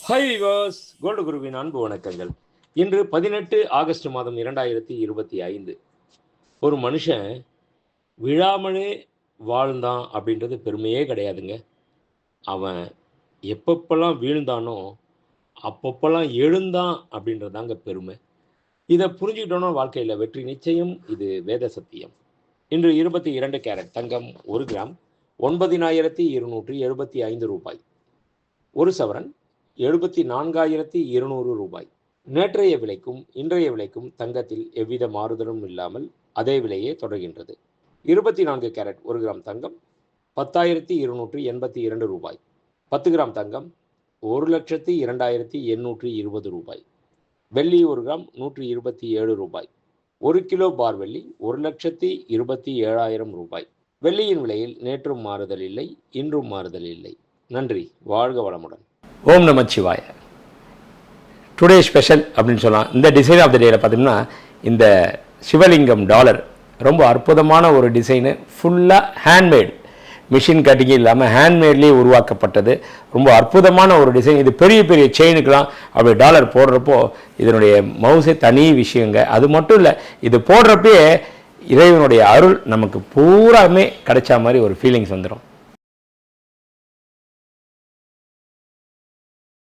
Hi viewers, gold குருவின் அன்பு வணக்கங்கள். இன்று 18 ஆகஸ்ட் மாதம் 2025. ஒரு மனுஷன் விழாமலே வாழ்ந்தான் அப்படின்றது பெருமையே கிடையாதுங்க. அவன் எப்பப்பெல்லாம் வீழ்ந்தானோ அப்பப்பெல்லாம் எழுந்தான் அப்படின்றது தாங்க பெருமை. இதை புரிஞ்சுக்கிட்டோன்னா வாழ்க்கையில் வெற்றி நிச்சயம். இது வேத சத்தியம். இன்று 22 கேரட் தங்கம் 1 கிராம் 9275 ரூபாய். ஒரு சவரன் 74,200 ரூபாய். நேற்றைய விலைக்கும் இன்றைய விலைக்கும் தங்கத்தில் எவ்வித மாறுதலும் இல்லாமல் அதே விலையே தொடர்கின்றது. 24 கேரட் 1 கிராம் தங்கம் 10,282 ரூபாய். 10 கிராம் தங்கம் 1,02,820 ரூபாய். வெள்ளி 1 கிராம் 127 ரூபாய். 1 கிலோ பார் வெள்ளி 1,27,000 ரூபாய். வெள்ளியின் விலையில் நேற்றும் மாறுதல் இல்லை, இன்றும் மாறுதல் இல்லை. நன்றி. வாழ்க வளமுடன். ஓம் நமச்சிவாய. டுடே ஸ்பெஷல் அப்படின்னு சொல்லலாம். இந்த டிசைன் ஆஃப் த டேயில் பார்த்தீங்கன்னா இந்த சிவலிங்கம் டாலர் ரொம்ப அற்புதமான ஒரு டிசைனு. ஃபுல்லாக ஹேண்ட்மேட், மிஷின் கட்டிங் இல்லாமல் ஹேண்ட்மேட்லேயே உருவாக்கப்பட்டது. ரொம்ப அற்புதமான ஒரு டிசைன். இது பெரிய பெரிய செயினுக்கெலாம் அப்படி டாலர் போடுறப்போ இதனுடைய மவுசே தனி விஷயங்க. அது மட்டும் இல்லை, இது போடுறப்பே இறைவனுடைய அருள் நமக்கு பூராமே கிடைச்சா மாதிரி ஒரு ஃபீலிங்ஸ் வந்துடும்.